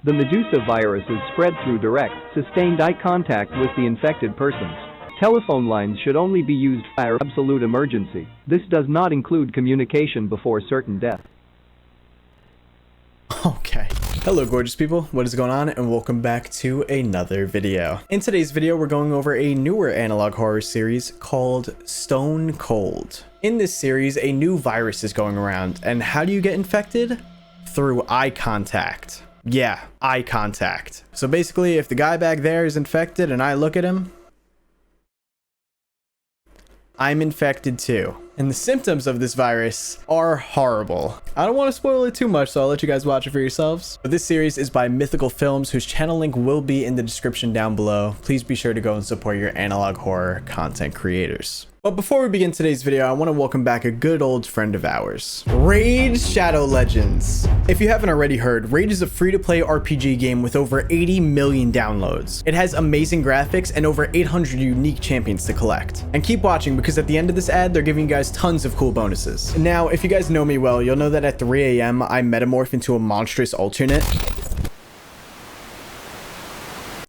The Medusa virus is spread through direct, sustained eye contact with the infected persons. Telephone lines should only be used for absolute emergency. This does not include communication before certain death. Okay. Hello gorgeous people, what is going on, and welcome back to another video. In today's video, we're going over a newer analog horror series called Stone Cold. In this series, a new virus is going around, and how do you get infected? Through eye contact. Yeah, eye contact. So basically, if the guy back there is infected and I look at him, I'm infected too. And the symptoms of this virus are horrible. I don't want to spoil it too much, so I'll let you guys watch it for yourselves. But this series is by Mythical Films, whose channel link will be in the description down below. Please be sure to go and support your analog horror content creators. But before we begin today's video, I want to welcome back a good old friend of ours, Raid Shadow Legends. If you haven't already heard, Raid is a free-to-play RPG game with over 80 million downloads. It has amazing graphics and over 800 unique champions to collect. And keep watching, because at the end of this ad, they're giving you guys tons of cool bonuses. Now, if you guys know me well, you'll know that at 3 a.m. I metamorph into a monstrous alternate.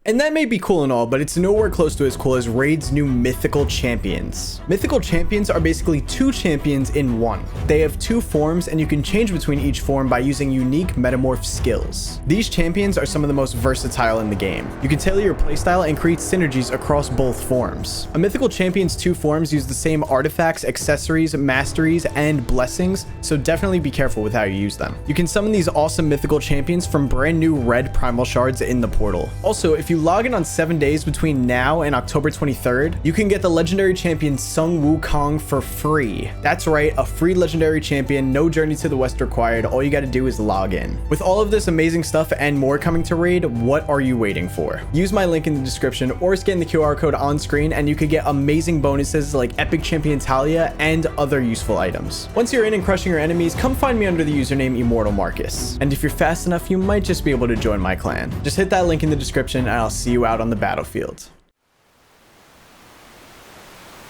And that may be cool and all, but it's nowhere close to as cool as Raid's new Mythical Champions. Mythical Champions are basically two champions in one. They have two forms, and you can change between each form by using unique metamorph skills. These champions are some of the most versatile in the game. You can tailor your playstyle and create synergies across both forms. A Mythical Champion's two forms use the same artifacts, accessories, masteries, and blessings, so definitely be careful with how you use them. You can summon these awesome Mythical Champions from brand new red primal shards in the portal. Also, if you log in on 7 days between now and October 23rd, you can get the legendary champion Sung Wukong for free. That's right, a free legendary champion, no journey to the west required. All you gotta do is log in. With all of this amazing stuff and more coming to Raid, what are you waiting for? Use my link in the description or scan the QR code on screen and you could get amazing bonuses like Epic Champion Talia and other useful items. Once you're in and crushing your enemies, come find me under the username EmortalMarcus. And if you're fast enough, you might just be able to join my clan. Just hit that link in the description and I'll see you out on the battlefield.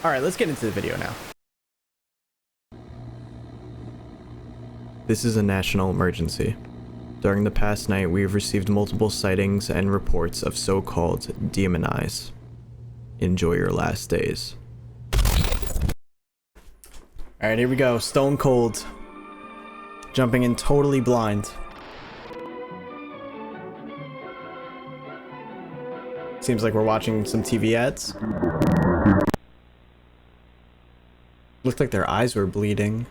All right, let's get into the video now. This is a national emergency. During the past night, we have received multiple sightings and reports of so-called demon eyes. Enjoy your last days. All right, here we go. Stone Cold. Jumping in totally blind. Seems like we're watching some TV ads. Looked like their eyes were bleeding.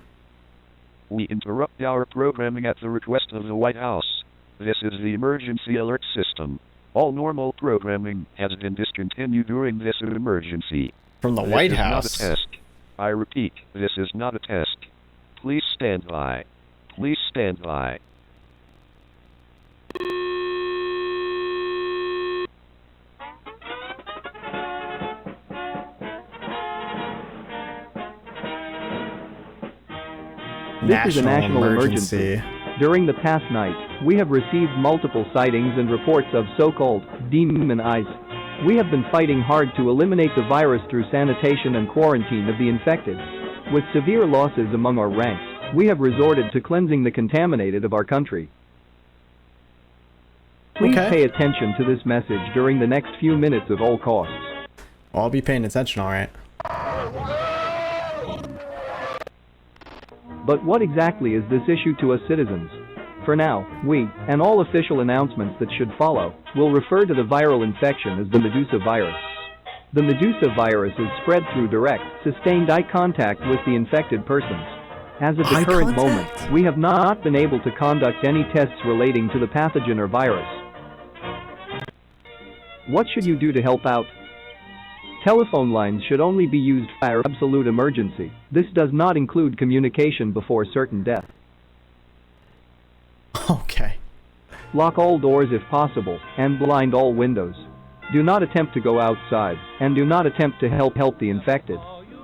We interrupt our programming at the request of the White House. This is the emergency alert system. All normal programming has been discontinued during this emergency. From the White House? This is not a test. I repeat, this is not a test. Please stand by. Please stand by. This is a national emergency. During the past night, we have received multiple sightings and reports of so-called demon eyes. We have been fighting hard to eliminate the virus through sanitation and quarantine of the infected. With severe losses among our ranks, we have resorted to cleansing the contaminated of our country. Please pay attention to this message during the next few minutes at all costs. I'll be paying attention, all right. But what exactly is this issue to us citizens? For now, we, and all official announcements that should follow, will refer to the viral infection as the Medusa virus. The Medusa virus is spread through direct, sustained eye contact with the infected persons. As of the current moment, we have not been able to conduct any tests relating to the pathogen or virus. What should you do to help out? Telephone lines should only be used for absolute emergency. This does not include communication before certain death. Okay. Lock all doors if possible, and blind all windows. Do not attempt to go outside, and do not attempt to help the infected.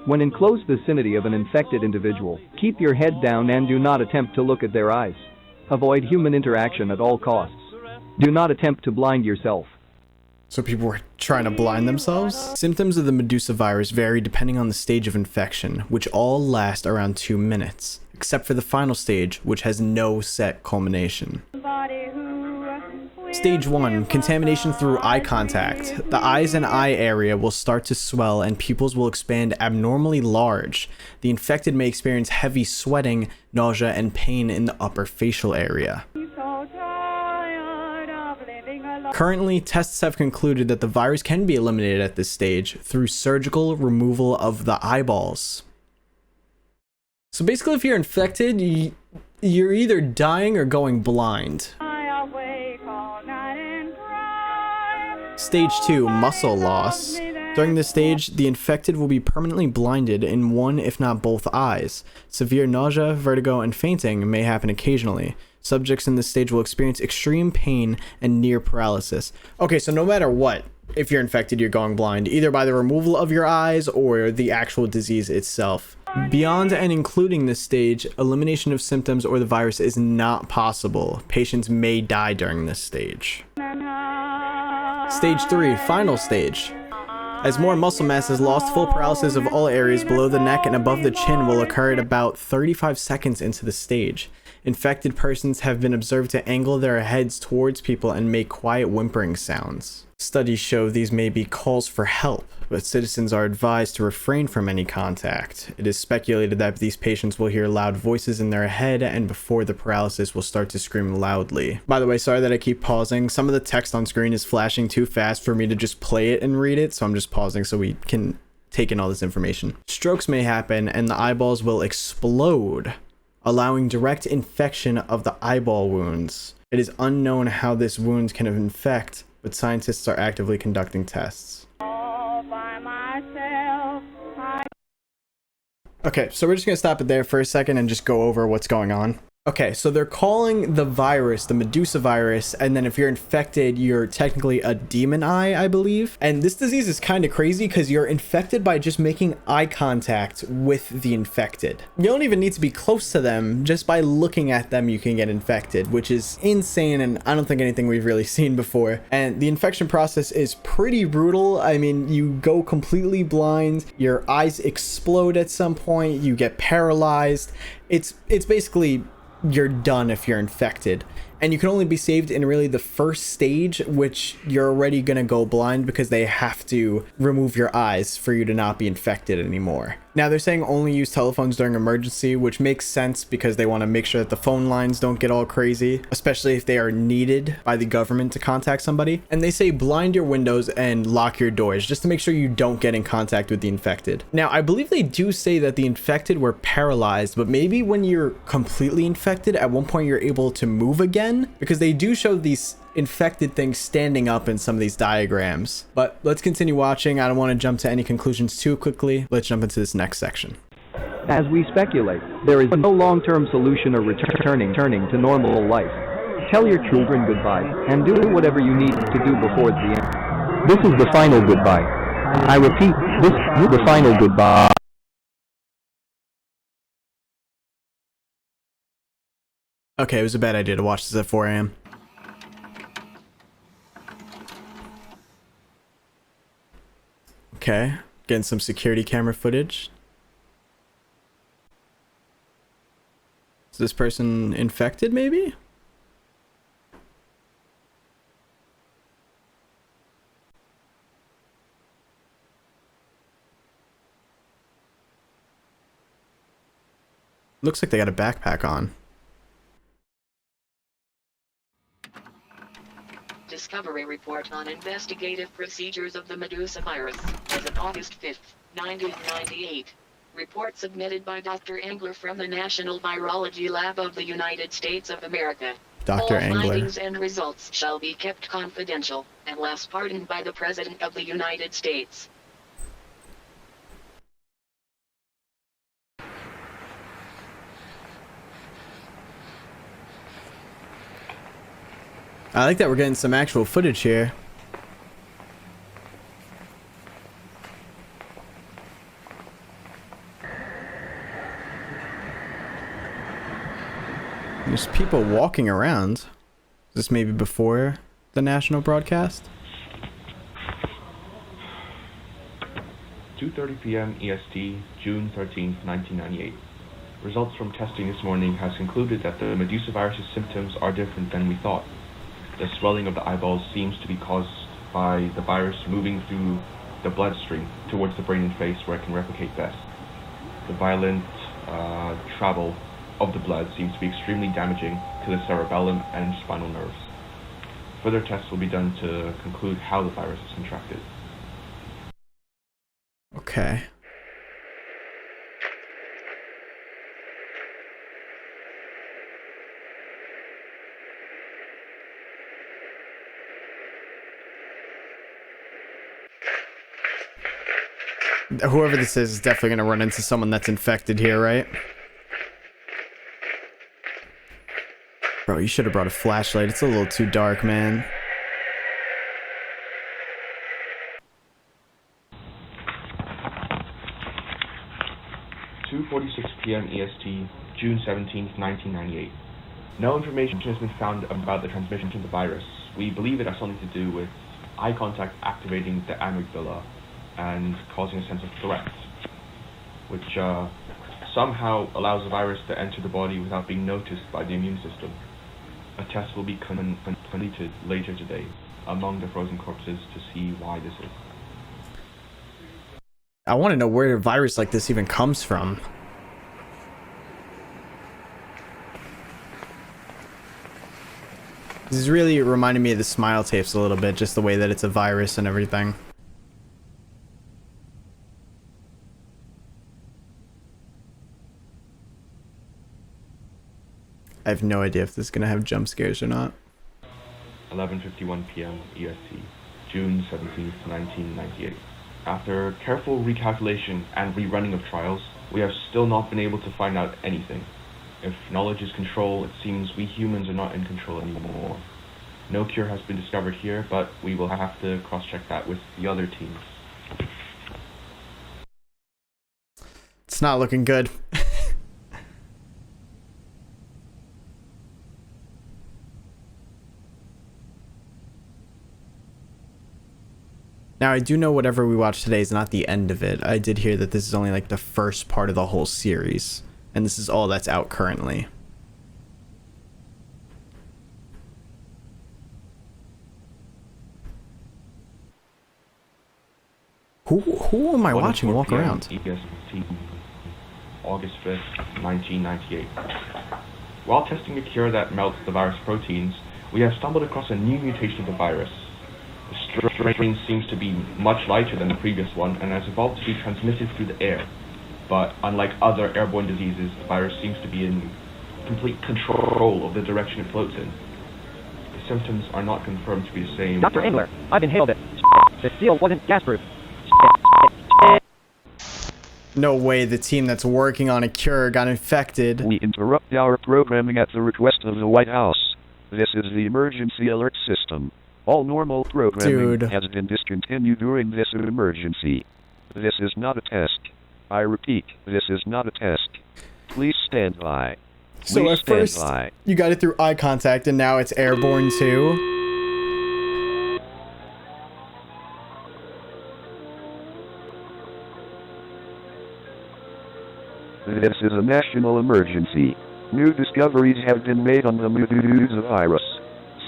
When in close vicinity of an infected individual, keep your head down and do not attempt to look at their eyes. Avoid human interaction at all costs. Do not attempt to blind yourself. So people were trying to blind themselves? Symptoms of the Medusa virus vary depending on the stage of infection, which all last around 2 minutes, except for the final stage, which has no set culmination. Somebody who Stage 1, contamination through eye contact. The eyes and eye area will start to swell and pupils will expand abnormally large. The infected may experience heavy sweating, nausea, and pain in the upper facial area. Currently, tests have concluded that the virus can be eliminated at this stage through surgical removal of the eyeballs. So basically, if you're infected, you're either dying or going blind. Stage 2, muscle loss. During this stage, the infected will be permanently blinded in one if not both eyes. Severe nausea, vertigo, and fainting may happen occasionally. Subjects in this stage will experience extreme pain and near paralysis. Okay, so no matter what, if you're infected, you're going blind, either by the removal of your eyes or the actual disease itself. Beyond and including this stage, elimination of symptoms or the virus is not possible. Patients may die during this stage. Stage 3, final stage. As more muscle mass is lost, full paralysis of all areas below the neck and above the chin will occur at about 35 seconds into the stage. Infected persons have been observed to angle their heads towards people and make quiet whimpering sounds. Studies show these may be calls for help, but citizens are advised to refrain from any contact. It is speculated that these patients will hear loud voices in their head and before the paralysis will start to scream loudly. By the way, sorry that I keep pausing. Some of the text on screen is flashing too fast for me to just play it and read it, so I'm just pausing so we can take in all this information. Strokes may happen and the eyeballs will explode, allowing direct infection of the eyeball wounds. It is unknown how this wound can infect, but scientists are actively conducting tests. Okay, so we're just gonna stop it there for a second and just go over what's going on. Okay, so they're calling the virus the Medusa virus, and then if you're infected, you're technically a demon eye, I believe. And this disease is kind of crazy because you're infected by just making eye contact with the infected. You don't even need to be close to them. Just by looking at them, you can get infected, which is insane, and I don't think anything we've really seen before. And the infection process is pretty brutal. I mean, you go completely blind, your eyes explode at some point, you get paralyzed. It's basically you're done if you're infected, and you can only be saved in really the first stage, which you're already gonna go blind because they have to remove your eyes for you to not be infected anymore. Now they're saying only use telephones during emergency, which makes sense because they want to make sure that the phone lines don't get all crazy, especially if they are needed by the government to contact somebody. And they say blind your windows and lock your doors just to make sure you don't get in contact with the infected. Now I believe they do say that the infected were paralyzed, but maybe when you're completely infected at one point you're able to move again, because they do show these infected things standing up in some of these diagrams. But let's continue watching. I don't want to jump to any conclusions too quickly. Let's jump into this next section. As we speculate, there is no long-term solution or returning to normal life. Tell your children goodbye and do whatever you need to do before the end. This is the final goodbye. I repeat, this is the final goodbye. Okay, it was a bad idea to watch this at 4 a.m. Okay, getting some security camera footage. Is this person infected, maybe? Looks like they got a backpack on. Discovery report on investigative procedures of the Medusa virus, as of August 5, 1998. Report submitted by Dr. Engler from the National Virology Lab of the United States of America. Dr. All Engler. findings and results shall be kept confidential, unless pardoned by the President of the United States. I like that we're getting some actual footage here. There's people walking around. Is this maybe before the national broadcast? 2:30 p.m. EST, June 13, 1998. Results from testing this morning has concluded that the Medusa virus's symptoms are different than we thought. The swelling of the eyeballs seems to be caused by the virus moving through the bloodstream towards the brain and face where it can replicate best. The violent travel of the blood seems to be extremely damaging to the cerebellum and spinal nerves. Further tests will be done to conclude how the virus is contracted. Okay. Whoever this is definitely going to run into someone that's infected here, right? Bro, you should have brought a flashlight. It's a little too dark, man. p.m. EST, June 17th, 1998. No information has been found about the transmission of the virus. We believe it has something to do with eye contact activating the amygdala and causing a sense of threat, which somehow allows the virus to enter the body without being noticed by the immune system. A test will be completed later today among the frozen corpses to see why this is. I want to know where a virus like this even comes from. This is really reminding me of the Smile tapes a little bit, just the way that it's a virus and everything. I have no idea if this is going to have jump scares or not. 11:51 p.m. EST, June 17th, 1998. After careful recalculation and rerunning of trials, we have still not been able to find out anything. If knowledge is control, it seems we humans are not in control anymore. No cure has been discovered here, but we will have to cross-check that with the other teams. It's not looking good. Now, I do know whatever we watched today is not the end of it. I did hear that this is only like the first part of the whole series, and this is all that's out currently. Who am I watching walk around? EST, August 5th, 1998. While testing a cure that melts the virus proteins, we have stumbled across a new mutation of the virus. The strain seems to be much lighter than the previous one and has evolved to be transmitted through the air. But unlike other airborne diseases, the virus seems to be in complete control of the direction it floats in. The symptoms are not confirmed to be the same. Dr. Engler, I've inhaled it. The seal wasn't gas-proof. No way the team that's working on a cure got infected. We interrupt our programming at the request of the White House. This is the emergency alert system. All normal programming has been discontinued during this emergency. This is not a test. I repeat, this is not a test. Please stand by. So Please at first, you got it through eye contact, and now it's airborne too? This is a national emergency. New discoveries have been made on the Medusa virus.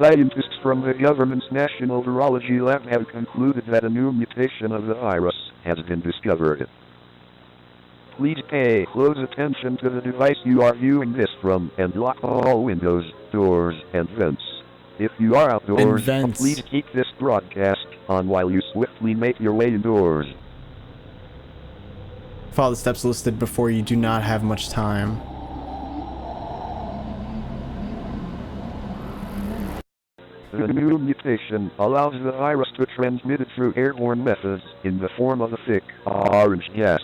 Scientists from the government's National Virology Lab have concluded that a new mutation of the virus has been discovered. Please pay close attention to the device you are viewing this from and lock all windows, doors, and vents. If you are outdoors, please keep this broadcast on while you swiftly make your way indoors. Follow the steps listed before you do not have much time. The new mutation allows the virus to transmit it through airborne methods in the form of a thick, orange gas.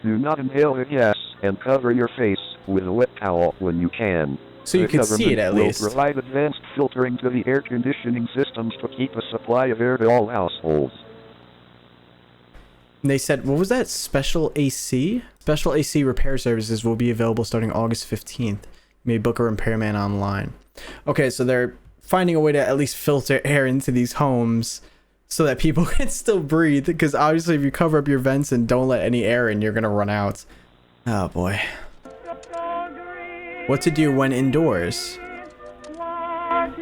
Do not inhale the gas and cover your face with a wet towel when you can. So you can see it at least. Will provide advanced filtering to the air conditioning systems to keep a supply of air to all households. They said, what was that? Special AC? Special AC repair services will be available starting August 15th. You may book a repairman online. Okay, so they're finding a way to at least filter air into these homes so that people can still breathe, because obviously if you cover up your vents and don't let any air in, you're gonna run out. Oh boy. What to do when indoors?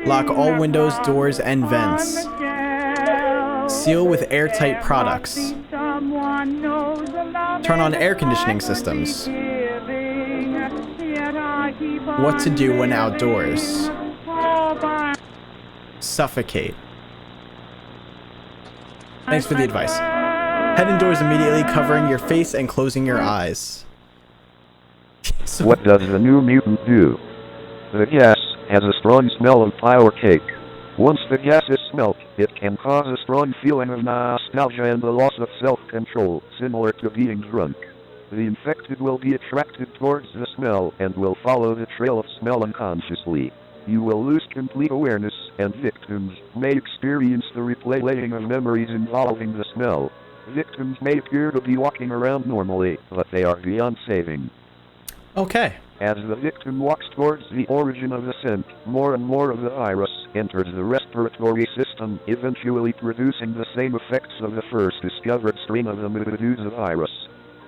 Lock all windows, doors, and vents. Seal with airtight products. Turn on air conditioning systems. What to do when outdoors. Suffocate. Thanks for the advice. Head indoors immediately, covering your face and closing your eyes. What does the new mutant do? The gas has a strong smell of flour cake. Once the gas is smelt, it can cause a strong feeling of nostalgia and the loss of self-control, similar to being drunk. The infected will be attracted towards the smell and will follow the trail of smell unconsciously. You will lose complete awareness, and victims may experience the replaying of memories involving the smell. Victims may appear to be walking around normally, but they are beyond saving. Okay. As the victim walks towards the origin of the scent, more and more of the virus enters the respiratory system, eventually producing the same effects of the first discovered strain of the Medusa virus.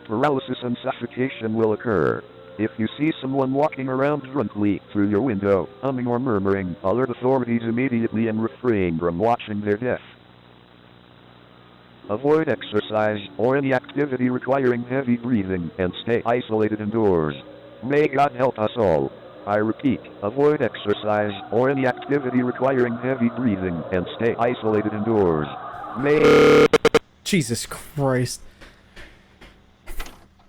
Paralysis and suffocation will occur. If you see someone walking around drunkenly through your window, humming or murmuring, alert authorities immediately and refrain from watching their death. Avoid exercise or any activity requiring heavy breathing and stay isolated indoors. May God help us all. I repeat, avoid exercise or any activity requiring heavy breathing and stay isolated indoors. May... Jesus Christ.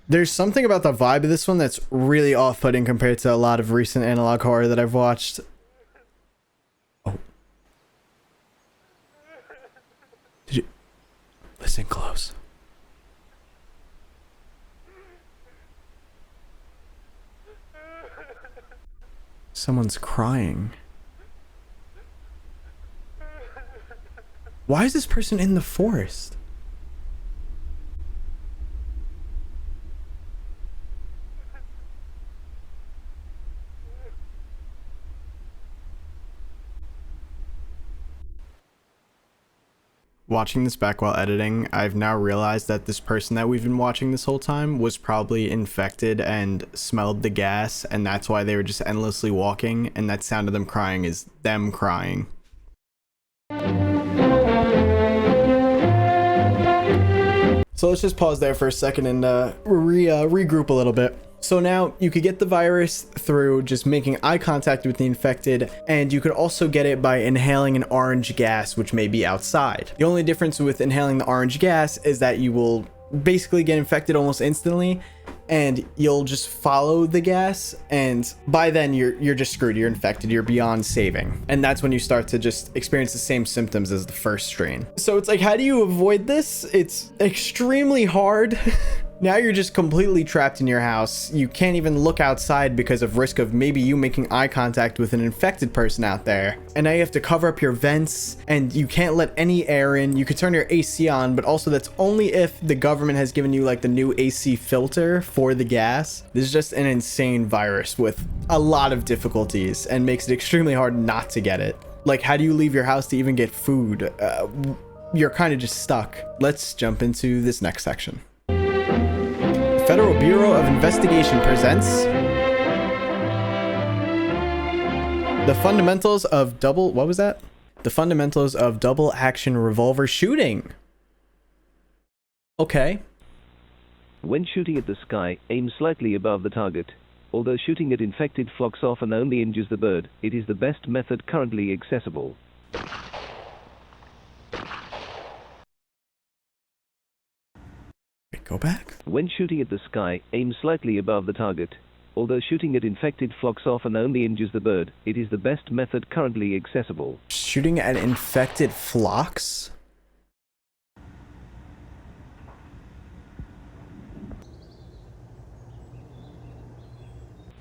There's something about the vibe of this one that's really off-putting compared to a lot of recent analog horror that I've watched. Oh. Did you... Listen close. Someone's crying. Why is this person in the forest? Watching this back while editing, I've now realized that this person that we've been watching this whole time was probably infected and smelled the gas, and that's why they were just endlessly walking, and that sound of them crying is them crying. So let's just pause there for a second and regroup a little bit. So now you could get the virus through just making eye contact with the infected, and you could also get it by inhaling an orange gas, which may be outside. The only difference with inhaling the orange gas is that you will basically get infected almost instantly, and you'll just follow the gas, and by then you're just screwed. You're infected. You're beyond saving, and that's when you start to just experience the same symptoms as the first strain. So it's like, how do you avoid this? It's extremely hard. Now you're just completely trapped in your house. You can't even look outside because of risk of maybe you making eye contact with an infected person out there. And now you have to cover up your vents, and you can't let any air in. You could turn your AC on, but also that's only if the government has given you like the new AC filter for the gas. This is just an insane virus with a lot of difficulties and makes it extremely hard not to get it. Like, how do you leave your house to even get food? You're kind of just stuck. Let's jump into this next section. Federal Bureau of Investigation presents The Fundamentals of The Fundamentals of Double Action Revolver Shooting. Okay. When shooting at the sky, aim slightly above the target. Although shooting at infected flocks often only injures the bird, it is the best method currently accessible. Go back. When shooting at the sky, aim slightly above the target. Although shooting at infected flocks often only injures the bird, it is the best method currently accessible. Shooting at infected flocks?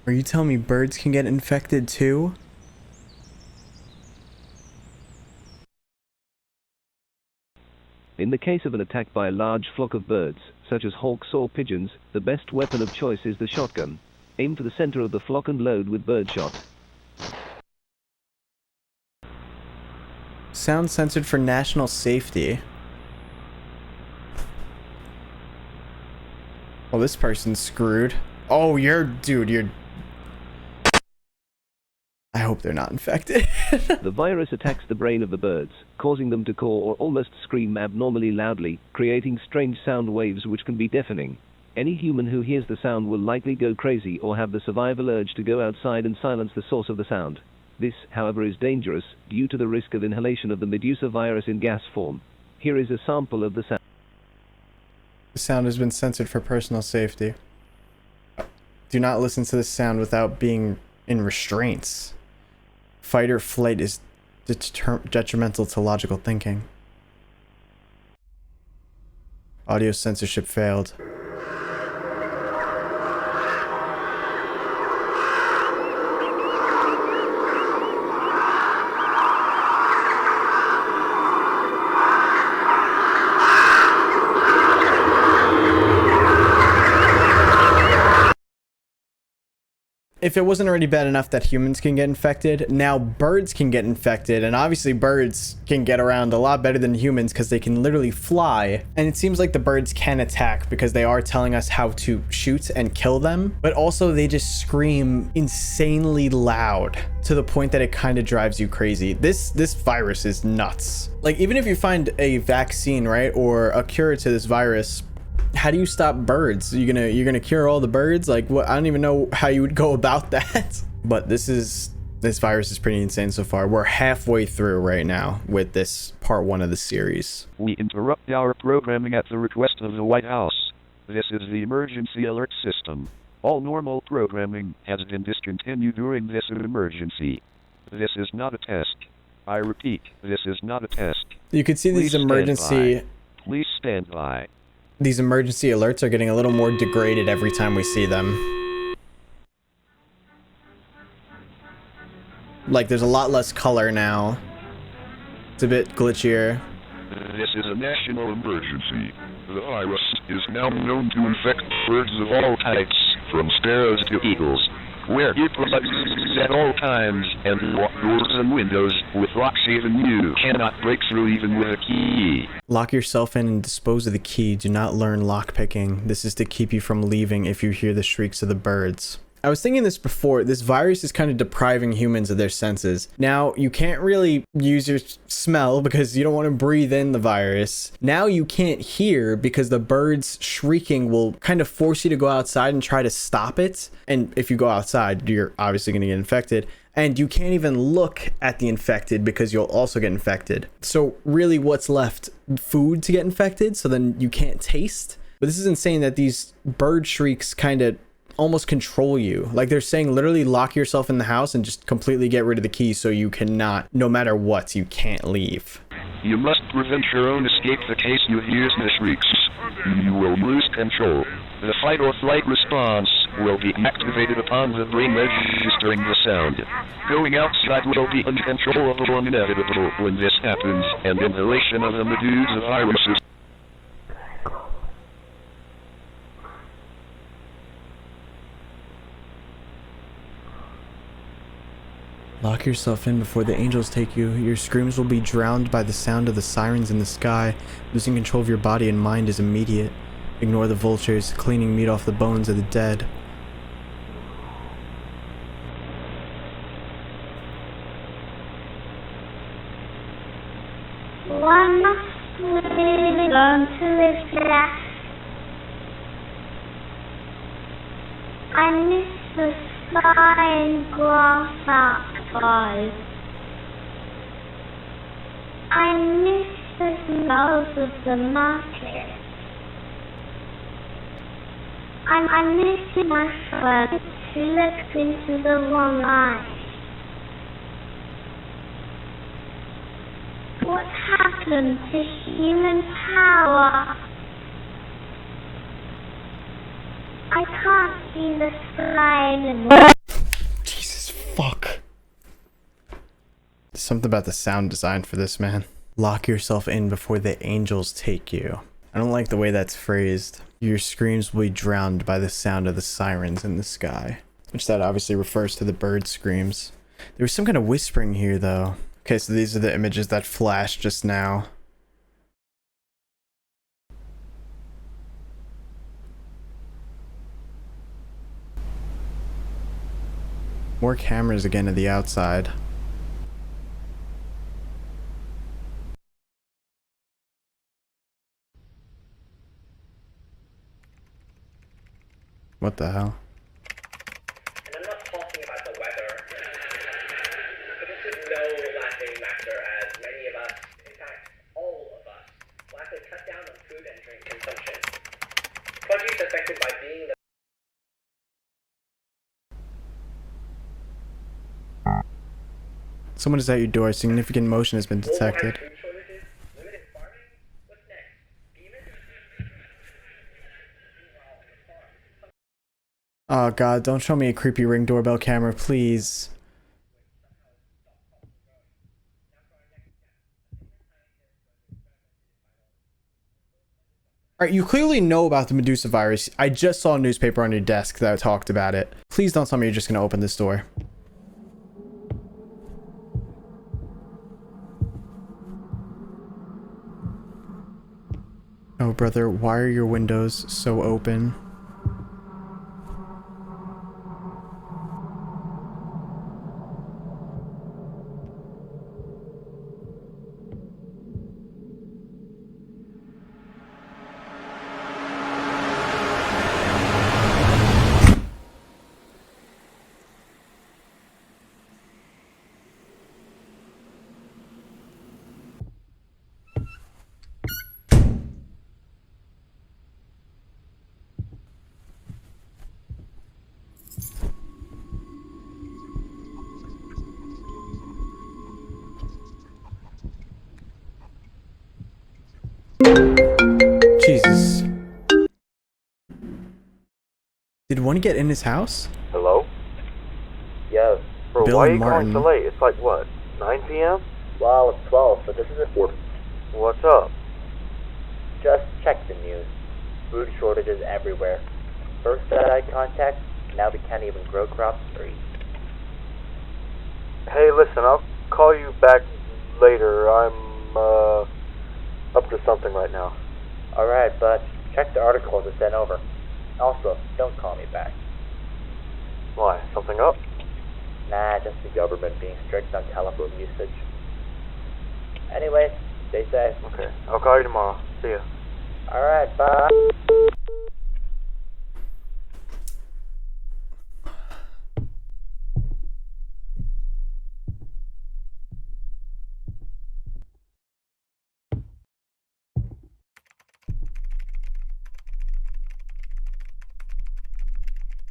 Are you telling me birds can get infected too? In the case of an attack by a large flock of birds, such as hawks or pigeons, the best weapon of choice is the shotgun. Aim for the center of the flock and load with birdshot. Sound censored for national safety. Well, this person's screwed. Oh, dude, you're... I hope they're not infected. The virus attacks the brain of the birds, causing them to caw or almost scream abnormally loudly, creating strange sound waves which can be deafening. Any human who hears the sound will likely go crazy or have the survival urge to go outside and silence the source of the sound. This, however, is dangerous due to the risk of inhalation of the Medusa virus in gas form. Here is a sample of the sound. The sound has been censored for personal safety. Do not listen to this sound without being in restraints. Fight or flight is detrimental to logical thinking. Audio censorship failed. If it wasn't already bad enough that humans can get infected, now birds can get infected, and obviously birds can get around a lot better than humans because they can literally fly. And it seems like the birds can attack because they are telling us how to shoot and kill them, but also they just scream insanely loud to the point that it kind of drives you crazy. This virus is nuts. Like, even if you find a vaccine, right, or a cure to this virus, how do you stop birds? You're gonna cure all the birds? Like, what? I don't even know how you would go about that. But this virus is pretty insane so far. We're halfway through right now with this part 1 of the series. We interrupt our programming at the request of the White House. This is the emergency alert system. All normal programming has been discontinued during this emergency. This is not a test. I repeat, this is not a test. You can see these emergency... Please stand by. These emergency alerts are getting a little more degraded every time we see them. Like, there's a lot less color now. It's a bit glitchier. This is a national emergency. The virus is now known to infect birds of all types, from sparrows to eagles. Wear earplugs at all times and lock doors and windows with locks even you cannot break through even with a key. Lock yourself in and dispose of the key. Do not learn lockpicking. This is to keep you from leaving if you hear the shrieks of the birds. I was thinking this before, this virus is kind of depriving humans of their senses. Now, you can't really use your smell because you don't want to breathe in the virus. Now you can't hear because the birds shrieking will kind of force you to go outside and try to stop it. And if you go outside, you're obviously going to get infected. And you can't even look at the infected because you'll also get infected. So really, what's left? Food to get infected? So then you can't taste? But this is insane that these bird shrieks kind of almost control you. Like, they're saying literally lock yourself in the house and just completely get rid of the key so you cannot, no matter what, you can't leave. You must prevent your own escape the case you hear the shrieks. You will lose control. The fight or flight response will be activated upon the brain registering the sound. Going outside will be uncontrollable and inevitable when this happens, and inhalation of the Medusa virus is Lock yourself in before the angels take you. Your screams will be drowned by the sound of the sirens in the sky. Losing control of your body and mind is immediate. Ignore the vultures, cleaning meat off the bones of the dead. One must learn to live less. I miss the sky and grass outside. I miss the smells of the market. I miss my friends who looked into the wrong eye. What happened to human power? I can't see the sky anymore. Jesus fuck. There's something about the sound design for this, man. Lock yourself in before the angels take you. I don't like the way that's phrased. Your screams will be drowned by the sound of the sirens in the sky. Which that obviously refers to the bird screams. There was some kind of whispering here, though. Okay, so these are the images that flashed just now. More cameras again to the outside. What the hell? And I'm not talking about the weather. This is no laughing matter, as many of us, in fact, all of us, will have to cut down on food and drink consumption. Produce affected by being the Someone is at your door. Significant motion has been detected. food shortages, limited farming. What's next? Demons? Oh god, don't show me a creepy Ring doorbell camera, please. Alright, you clearly know about the Medusa virus. I just saw a newspaper on your desk that talked about it. Please don't tell me you're just gonna open this door. Oh, brother, why are your windows so open? Jesus. Did one get in his house? Hello? Yes. Bro, Bill why are and you Martin. calling so late? It's like, what, 9 p.m.? Well, it's 12, but this is important. What's up? Just check the news. Food shortages everywhere. First had eye contact, now we can't even grow crops or eat. Hey, listen, I'll call you back later. I'm, up to something right now. Alright, but check the articles I sent over. Also, don't call me back. Why, something up? Nah, just the government being strict on telephone usage. Anyways, stay safe. Okay, I'll call you tomorrow. See ya. Alright, bye.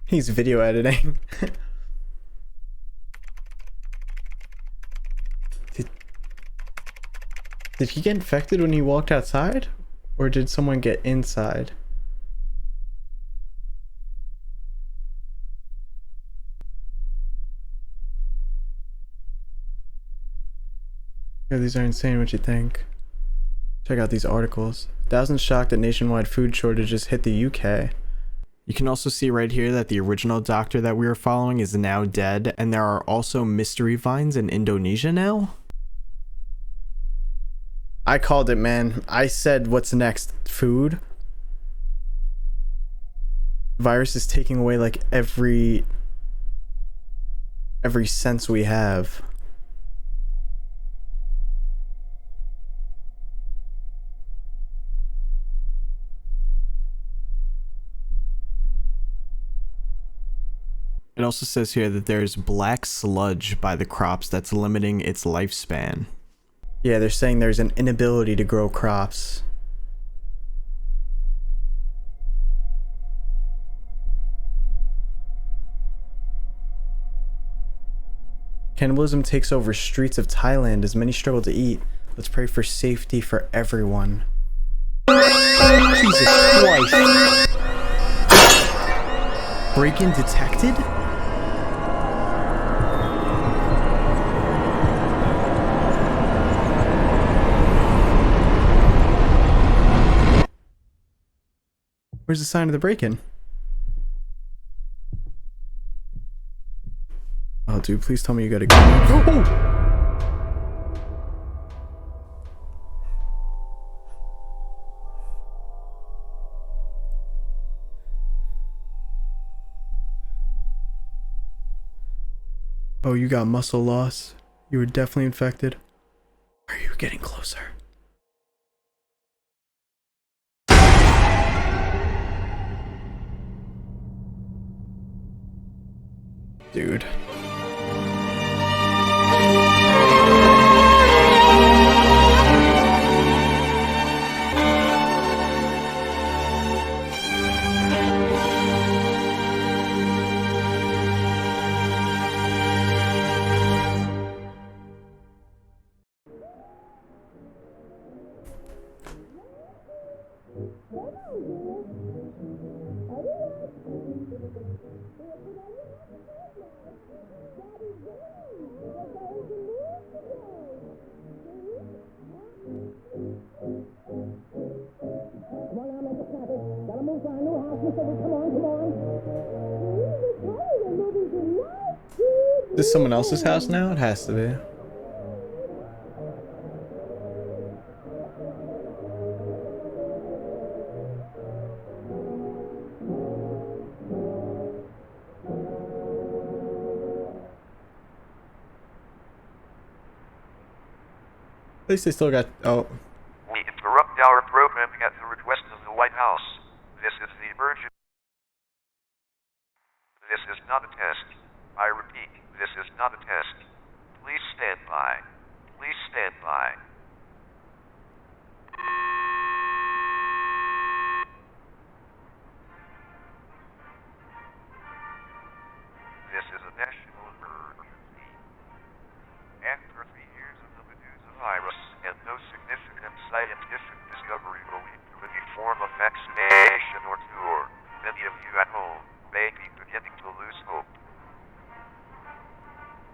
He's video editing. Did he get infected when he walked outside? Or did someone get inside? Yeah, these are insane, what you think? Check out these articles. Thousands shocked that nationwide food shortages hit the UK. You can also see right here that the original doctor that we were following is now dead, and there are also mystery vines in Indonesia now. I called it, man. I said, what's next? Food? Virus is taking away like every sense we have. It also says here that there's black sludge by the crops that's limiting its lifespan. Yeah, they're saying there's an inability to grow crops. Cannibalism takes over streets of Thailand as many struggle to eat. Let's pray for safety for everyone. Jesus Christ. Break-in detected? Where's the sign of the break-in? Oh, dude, please tell me you got a gun. Oh! Oh, you got muscle loss. You were definitely infected. Are you getting closer? Dude. This is someone else's house now? It has to be. At least they still got... Oh. We interrupt our programming at the request of the White House. This is the emergency. This is not a test. I repeat, this is not a test. Please stand by. Please stand by. This is a national emergency. After 3 years of the Medusa virus and no significant scientific discovery will lead to any form of vaccination or cure, many of you at home may be beginning to lose hope.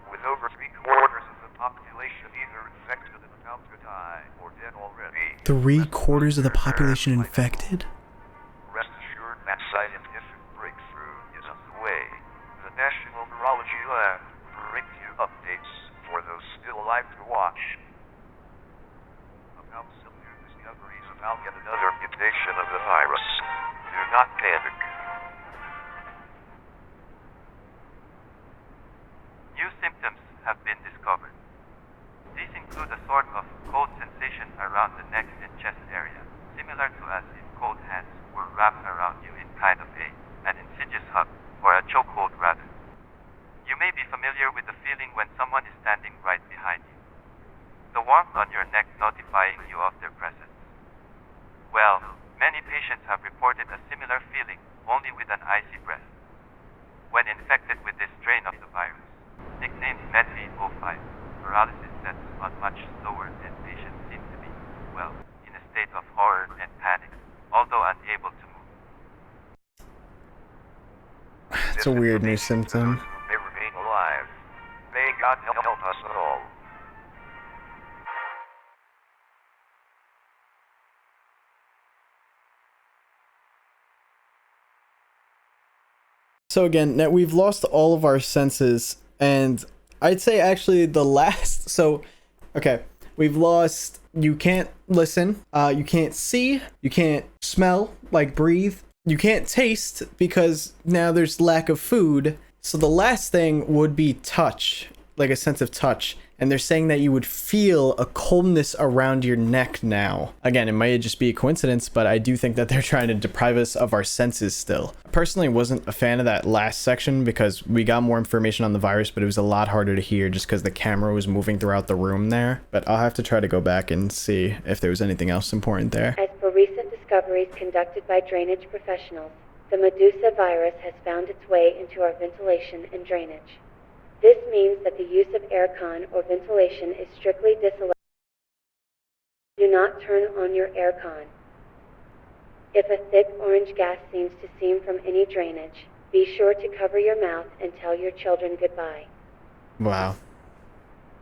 With over 3/4 of the population either infected and about to die or dead already. 3/4 of the population infected? Rest assured that scientific breakthrough is on the way. The National Virology Lab brings you updates for those still alive to watch. About some new discoveries about yet another mutation of the virus. Do not panic. New symptoms have been discovered. These include a sort of cold sensation around the neck and chest area, similar to as if cold hands were wrapped around you in kind of an insidious hug, or a chokehold rather. You may be familiar with the feeling when someone is standing right behind you. The warmth on your neck notifying you of their presence. Well, many patients have reported a similar feeling, only with an icy breath. When infected with this strain of the virus, nicknamed Medv05, paralysis sets on much slower and patients seem to be, well, in a state of horror and panic, although unable to move. It's a weird new symptom. May remain alive. May God help us all. So again, now we've lost all of our senses, and I'd say actually the last... So, okay, we've lost... You can't listen, you can't see, you can't smell, like breathe, you can't taste because now there's lack of food. So the last thing would be touch, like a sense of touch. And they're saying that you would feel a coldness around your neck now. Again, it might just be a coincidence, but I do think that they're trying to deprive us of our senses still. I personally wasn't a fan of that last section because we got more information on the virus, but it was a lot harder to hear just because the camera was moving throughout the room there. But I'll have to try to go back and see if there was anything else important there. As per recent discoveries conducted by drainage professionals, the Medusa virus has found its way into our ventilation and drainage. This means that the use of aircon or ventilation is strictly disallowed. Do not turn on your aircon. If a thick orange gas seems to seem from any drainage, be sure to cover your mouth and tell your children goodbye. Wow.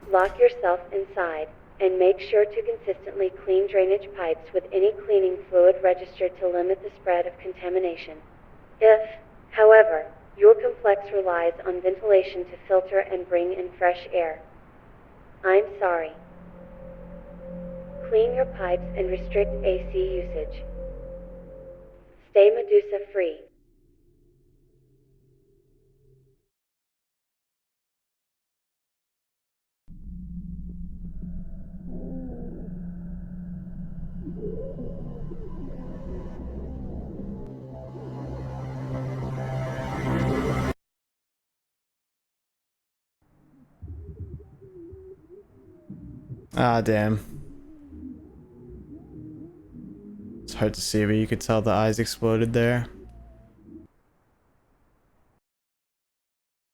Lock yourself inside and make sure to consistently clean drainage pipes with any cleaning fluid registered to limit the spread of contamination. If, however, your complex relies on ventilation to filter and bring in fresh air, I'm sorry. Clean your pipes and restrict AC usage. Stay Medusa free. Ah, damn. It's hard to see, but you could tell the eyes exploded there.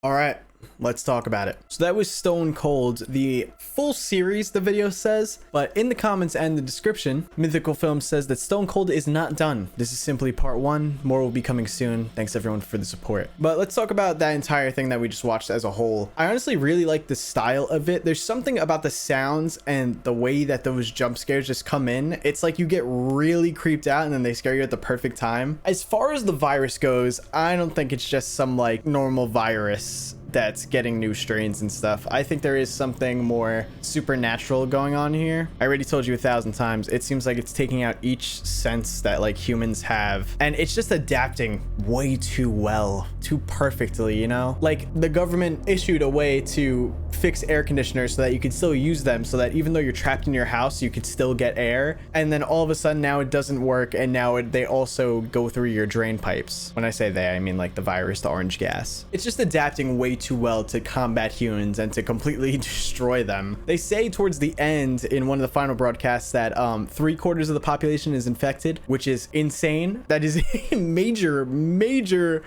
All right, let's talk about it. So that was Stone Cold, the full series, the video says, but in the comments and the description, Mythical Films says that Stone Cold is not done. This is simply part 1. More will be coming soon. Thanks everyone for the support. But let's talk about that entire thing that we just watched as a whole. I honestly really like the style of it. There's something about the sounds and the way that those jump scares just come in. It's like you get really creeped out and then they scare you at the perfect time. As far as the virus goes, I don't think it's just some like normal virus that's getting new strains and stuff. I think there is something more supernatural going on here. I already told you 1,000 times, it seems like it's taking out each sense that like humans have, and it's just adapting way too well, too perfectly, you know? Like the government issued a way to fix air conditioners so that you could still use them, so that even though you're trapped in your house, you could still get air, and then all of a sudden now it doesn't work, and now they also go through your drain pipes. When I say they, I mean like the virus, the orange gas. It's just adapting way too well to combat humans and to completely destroy them. They say towards the end in one of the final broadcasts that 3/4 of the population is infected, which is insane. That is a major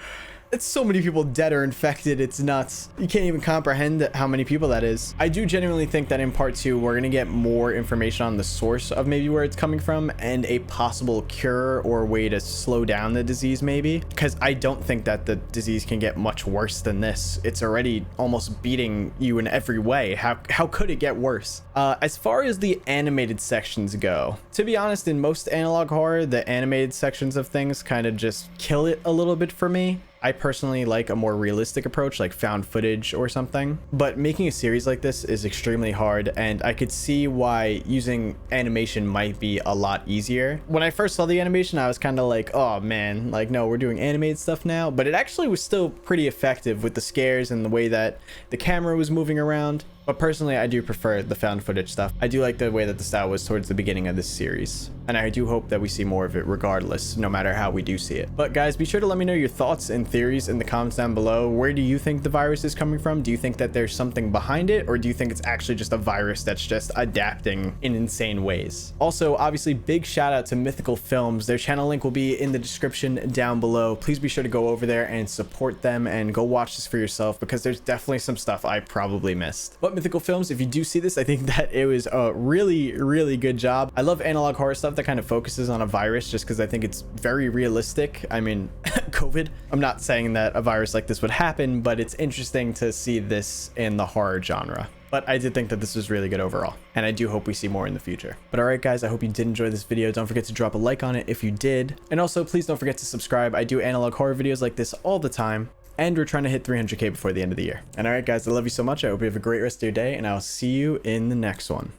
it's so many people dead or infected. It's nuts. You can't even comprehend how many people that is. I do genuinely think that in part 2, we're going to get more information on the source of maybe where it's coming from and a possible cure or way to slow down the disease maybe. Because I don't think that the disease can get much worse than this. It's already almost beating you in every way. How could it get worse? As far as the animated sections go, to be honest, in most analog horror, the animated sections of things kind of just kill it a little bit for me. I personally like a more realistic approach, like found footage or something, but making a series like this is extremely hard, and I could see why using animation might be a lot easier. When I first saw the animation, I was kind of like, oh man, like no, we're doing animated stuff now, but it actually was still pretty effective with the scares and the way that the camera was moving around. But personally, I do prefer the found footage stuff. I do like the way that the style was towards the beginning of this series, and I do hope that we see more of it regardless, no matter how we do see it. But guys, be sure to let me know your thoughts and theories in the comments down below. Where do you think the virus is coming from? Do you think that there's something behind it, or do you think it's actually just a virus that's just adapting in insane ways? Also, obviously, big shout out to Mythical Films. Their channel link will be in the description down below. Please be sure to go over there and support them and go watch this for yourself, because there's definitely some stuff I probably missed. But Mythical Films, if you do see this, I think that it was a really good job. I love analog horror stuff that kind of focuses on a virus, just because I think it's very realistic. I mean, COVID. I'm not saying that a virus like this would happen, but it's interesting to see this in the horror genre. But I did think that this was really good overall, and I do hope we see more in the future. But alright guys, I hope you did enjoy this video. Don't forget to drop a like on it if you did. And also, please don't forget to subscribe. I do analog horror videos like this all the time, and we're trying to hit 300k before the end of the year. And alright guys, I love you so much. I hope you have a great rest of your day, and I'll see you in the next one.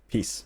Peace.